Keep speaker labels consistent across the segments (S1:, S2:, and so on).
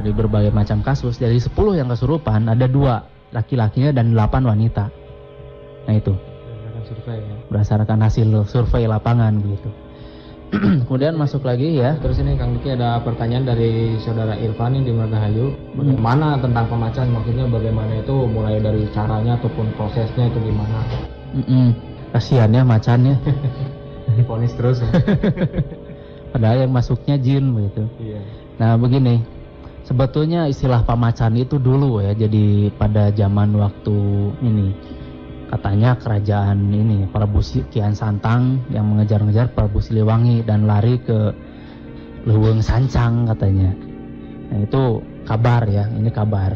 S1: dari berbagai macam kasus. Dari 10 yang kesurupan ada 2 laki-lakinya dan 8 wanita. Nah itu
S2: Berdasarkan survei ya.
S1: berdasarkan hasil survei lapangan gitu. Kemudian masuk lagi ya.
S2: Terus ini Kang Diki ada pertanyaan dari saudara Irfan di Margahayu. Bagaimana tentang pemacan, maksudnya bagaimana itu mulai dari caranya ataupun prosesnya itu gimana?
S1: Kasihan ya macannya.
S2: Diponis terus ya.
S1: Padahal yang masuknya jin begitu.
S2: Iya.
S1: Nah begini, sebetulnya istilah pemacan itu dulu ya, jadi pada zaman waktu ini katanya kerajaan ini Prabu Kian Santang yang mengejar-ngejar Prabu Siliwangi dan lari ke Leuweung Sancang katanya. Nah itu kabar ya, ini kabar.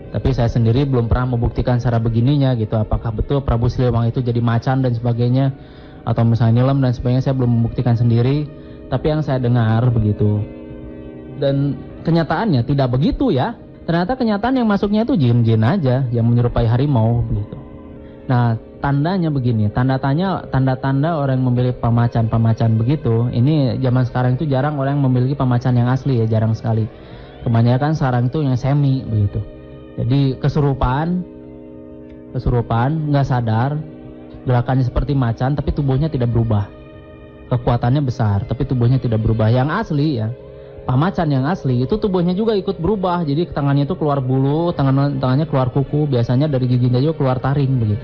S1: Tapi saya sendiri belum pernah membuktikan secara begininya gitu, apakah betul Prabu Siliwangi itu jadi macan dan sebagainya, atau misalnya nilem dan sebagainya, saya belum membuktikan sendiri. Tapi yang saya dengar begitu. Dan kenyataannya tidak begitu ya. Ternyata kenyataan yang masuknya itu jin-jin aja yang menyerupai harimau begitu. Nah, tandanya begini, tanda-tanda orang yang memiliki pemacan begitu. Ini zaman sekarang itu jarang orang yang memiliki pemacan yang asli ya, jarang sekali. Kebanyakan sekarang itu yang semi begitu. Jadi kesurupan, nggak sadar, gerakannya seperti macan tapi tubuhnya tidak berubah. Kekuatannya besar tapi tubuhnya tidak berubah. Yang asli ya, pemacan yang asli itu tubuhnya juga ikut berubah. Jadi tangannya itu keluar bulu, tangannya keluar kuku, biasanya dari giginya juga keluar taring begitu.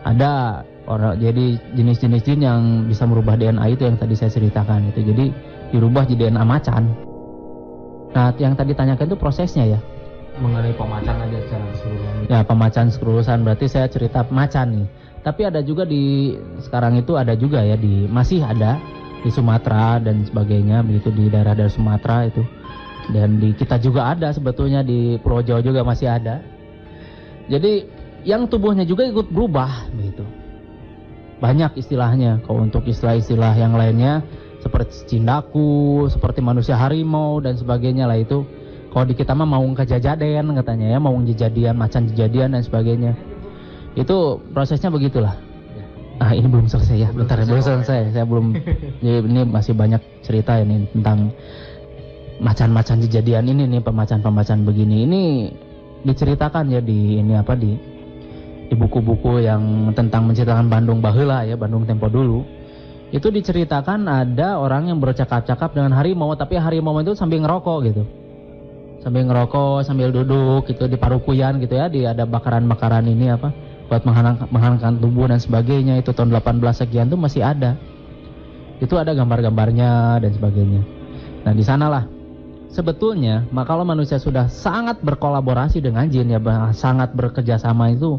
S1: Ada orang, jadi jenis-jenis jin yang bisa merubah DNA itu yang tadi saya ceritakan itu. Jadi dirubah jadi DNA macan. Nah, yang tadi tanyakan itu prosesnya ya.
S2: Mengenai pemacan aja secara keseluruhan.
S1: Ya, pemacan keseluruhan berarti saya cerita macan nih. Tapi ada juga sekarang itu ada juga ya masih ada di Sumatera dan sebagainya begitu, di daerah-daerah Sumatera itu. Dan di kita juga ada sebetulnya, di Pulau Jawa juga masih ada. Jadi yang tubuhnya juga ikut berubah begitu. Banyak istilahnya. Kalau untuk istilah-istilah yang lainnya seperti cindaku, seperti manusia harimau dan sebagainya lah itu. Kalau di kita mah mau kejajaden katanya ya, mau jejadian, macan jejadian dan sebagainya. Itu prosesnya begitulah. Ah, ini belum selesai ya, bentar belum selesai. Saya belum. Jadi ini masih banyak cerita ini tentang macan-macan kejadian ini nih, pemacan-pemacan begini. Ini diceritakan ya di buku-buku yang tentang menceritakan Bandung baheula ya, Bandung tempo dulu. Itu diceritakan ada orang yang bercakap-cakap dengan harimau, tapi harimau itu sambil ngerokok gitu. Sambil ngerokok, sambil duduk gitu di parukuyan gitu ya, ada bakaran-bakaran ini buat menghangatkan tubuh dan sebagainya. Itu tahun 18 sekian tuh masih ada. Itu ada gambar-gambarnya dan sebagainya. Nah, di sanalah sebetulnya kalau manusia sudah sangat berkolaborasi dengan jin ya, sangat bekerja sama itu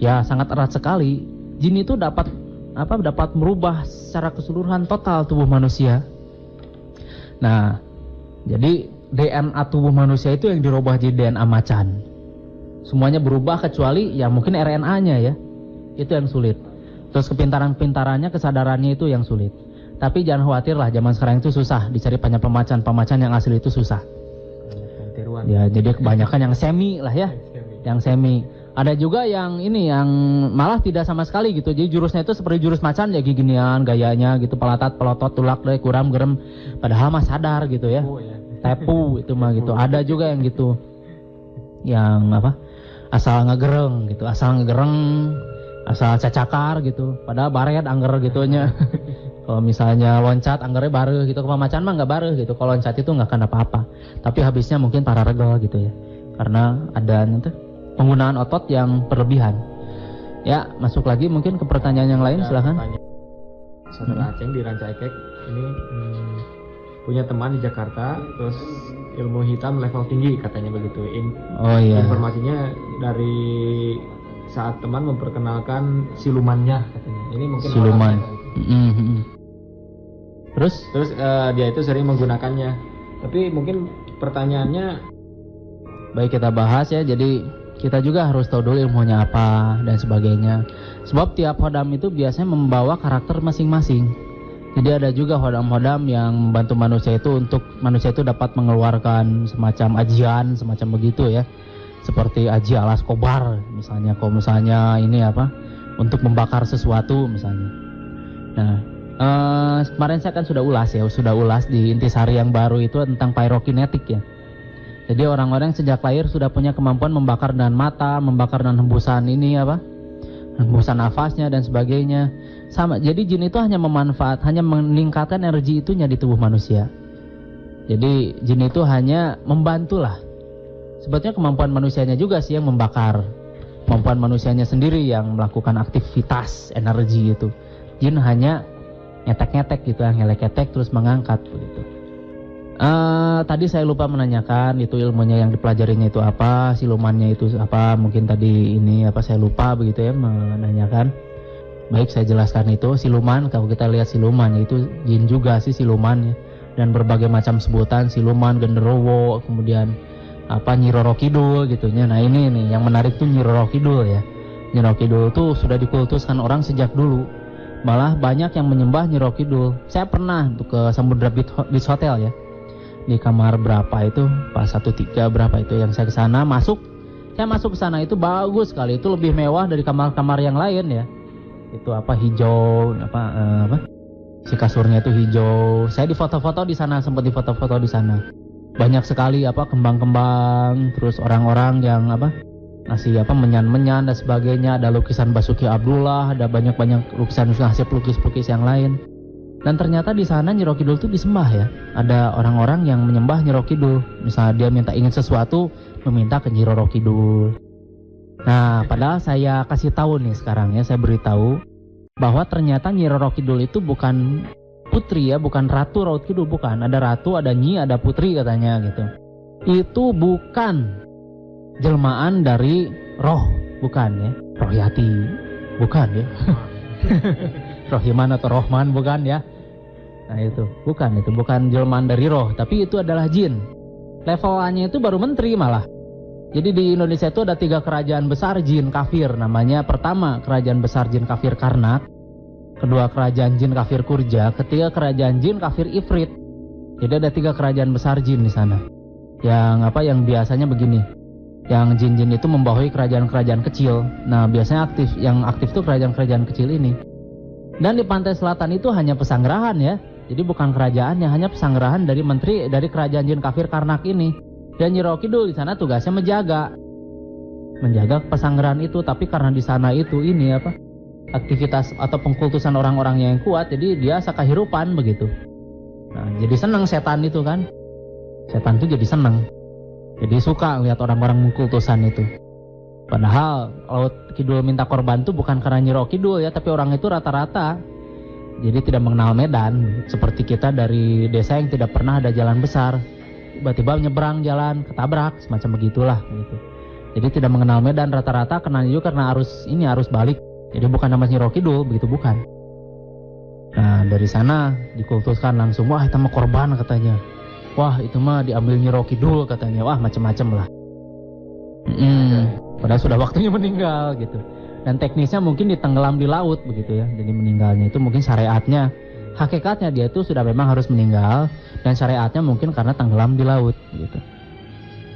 S1: ya sangat erat sekali. Jin itu dapat merubah secara keseluruhan total tubuh manusia. Nah, jadi DNA tubuh manusia itu yang dirubah jadi DNA macan. Semuanya berubah kecuali ya mungkin RNA-nya ya. Itu yang sulit. Terus kepintarannya, kesadarannya itu yang sulit. Tapi jangan khawatir lah, zaman sekarang itu susah dicari pemacan yang asli itu susah. Ya, jadi kebanyakan yang semi lah ya. Yang semi. Ada juga yang malah tidak sama sekali gitu. Jadi jurusnya itu seperti jurus macan ya, ginian gayanya gitu, pelotot, tulak, kuram, gerem. Padahal mah sadar gitu ya. Tepu itu mah gitu. Ada juga yang gitu. Yang asal ngegereng gitu, asal cacakar gitu. Padahal baret angger gitunya. Kalau misalnya loncat anggernya bareuh gitu, pemacan mah enggak bareuh gitu. Kalau loncat itu enggak akan apa-apa. Tapi habisnya mungkin para regel gitu ya. Karena ada penggunaan otot yang berlebihan. Ya, masuk lagi mungkin ke pertanyaan yang lain, silakan.
S2: Saudara Aceng di Rancaikek ini punya teman di Jakarta, terus ilmu hitam level tinggi katanya begitu.
S1: Oh iya.
S2: Informasinya dari saat teman memperkenalkan silumannya katanya. Ini mungkin
S1: siluman. Terus
S2: dia itu sering menggunakannya. Tapi mungkin pertanyaannya,
S1: baik kita bahas ya. Jadi kita juga harus tahu dulu ilmunya apa dan sebagainya. Sebab tiap hodam itu biasanya membawa karakter masing-masing. Jadi ada juga hodam-hodam yang membantu manusia itu untuk manusia itu dapat mengeluarkan semacam ajian, semacam begitu ya. Seperti aji alas kobar misalnya, kalau misalnya ini untuk membakar sesuatu misalnya. Nah, kemarin saya kan sudah ulas di intisari yang baru itu tentang pyrokinetik ya. Jadi orang-orang sejak lahir sudah punya kemampuan membakar dengan mata, membakar dengan hembusan hembusan nafasnya dan sebagainya. Sama. Jadi jin itu hanya meningkatkan energi itunya di tubuh manusia. Jadi jin itu hanya membantulah. Sebetulnya kemampuan manusianya juga sih yang membakar. Kemampuan manusianya sendiri yang melakukan aktivitas energi itu. Jin hanya ngetek-ngetek gitu, ngelek-ngetek terus mengangkat begitu. Tadi saya lupa menanyakan itu ilmunya yang dipelajarinya itu apa, silumannya itu apa, mungkin tadi saya lupa begitu ya menanyakan. Baik, saya jelaskan itu siluman. Kalau kita lihat siluman itu jin juga sih silumannya, dan berbagai macam sebutan siluman, genderuwo, kemudian Nyi Roro Kidul gitunya. Nah ini nih yang menarik tuh Nyi Roro Kidul ya. Nyi Roro Kidul tuh sudah dikultuskan orang sejak dulu. Malah banyak yang menyembah Nyi Roro Kidul. Saya pernah tuh ke Samudra Beach Hotel ya. Di kamar berapa itu, pas 13 berapa itu yang saya ke sana saya masuk ke sana itu bagus sekali, itu lebih mewah dari kamar-kamar yang lain ya. Itu hijau, si kasurnya itu hijau. Saya difoto-foto di sana, sempat difoto-foto di sana. Banyak sekali kembang-kembang, terus orang-orang yang ngasih menyan-menyan dan sebagainya. Ada lukisan Basuki Abdullah, ada banyak-banyak lukisan hasil pelukis-pelukis yang lain. Dan ternyata di sana Nyi Roro Kidul itu disembah ya. Ada orang-orang yang menyembah Nyi Roro Kidul. Misalnya dia ingin sesuatu, meminta ke Nyi Roro Kidul. Nah, padahal saya kasih tahu nih sekarang ya, saya beritahu bahwa ternyata Nyi Roro Kidul itu bukan putri ya, bukan Ratu Roro Kidul, bukan. Ada ratu, ada nyi, ada putri katanya gitu. Itu bukan jelmaan dari roh, bukan ya. Rohyati, bukan ya. Rohiman atau Rohman, bukan ya. Nah itu bukan jelmaan dari roh, tapi itu adalah jin. Levelannya itu baru menteri malah. Jadi di Indonesia itu ada 3 kerajaan besar jin kafir. Namanya pertama kerajaan besar jin kafir Karnak, kedua kerajaan jin kafir Kurja, ketiga kerajaan jin kafir Ifrit. Jadi ada 3 kerajaan besar jin di sana. Yang biasanya begini. Yang jin-jin itu membawahi kerajaan-kerajaan kecil. Nah biasanya yang aktif itu kerajaan-kerajaan kecil ini. Dan di pantai selatan itu hanya pesanggerahan ya. Jadi bukan kerajaannya, hanya pesanggerahan dari menteri dari kerajaan jin kafir Karnak ini. Dan Nyi Roro Kidul di sana tugasnya menjaga pesanggerahan itu. Tapi karena di sana itu aktivitas atau pengkultusan orang-orang yang kuat, jadi dia sakahirupan begitu. Nah, jadi senang setan itu kan. Setan itu jadi senang. Jadi suka lihat orang-orang mengkultusan itu. Padahal kalau Kidul minta korban itu bukan karena Nyi Roro Kidul ya, tapi orang itu rata-rata jadi tidak mengenal medan. Seperti kita dari desa yang tidak pernah ada jalan besar, tiba-tiba nyebrang jalan, ketabrak, semacam begitulah gitu. Jadi tidak mengenal medan, rata-rata kenalnya juga karena arus balik. Jadi bukan nama Nyi Roro Kidul, begitu bukan. Nah dari sana dikultuskan langsung, wah itu mah korban katanya. Wah itu mah diambil Nyi Roro Kidul katanya, wah macam-macam lah. Padahal sudah waktunya meninggal gitu. Dan teknisnya mungkin ditenggelam di laut begitu ya. Jadi meninggalnya itu mungkin syariatnya, hakikatnya dia itu sudah memang harus meninggal, dan syariatnya mungkin karena tenggelam di laut gitu.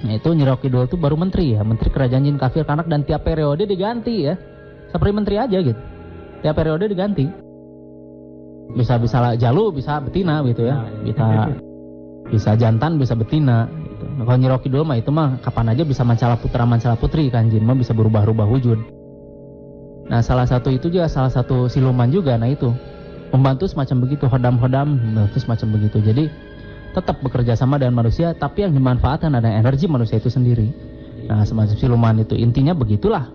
S1: Nah itu Nyi Roro Kidul itu baru menteri ya, menteri kerajaan jin kafir Karnak, dan tiap periode diganti ya. Seperti menteri aja gitu. Tiap periode diganti. Bisa jalu, bisa betina gitu ya. Bisa jantan, bisa betina gitu. Nah, kalau Nyi Roro Kidul mah itu mah kapan aja bisa mancala putra mancala putri kan, jin mah bisa berubah-ubah wujud. Nah salah satu siluman juga, nah itu membantu semacam begitu, hodam-hodam membantu semacam begitu. Jadi tetap bekerja sama dengan manusia, tapi yang dimanfaatkan adalah energi manusia itu sendiri. Nah semacam siluman itu intinya begitulah.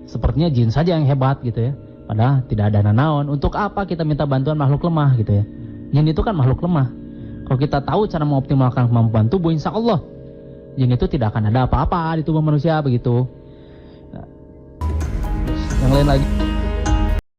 S1: Sepertinya jin saja yang hebat gitu ya, padahal tidak ada nanaon. Untuk apa kita minta bantuan makhluk lemah gitu ya. Jin itu kan makhluk lemah. Kalau kita tahu cara mengoptimalkan kemampuan tubuh, insya Allah jin itu tidak akan ada apa-apa di tubuh manusia begitu. Nah, yang lain lagi.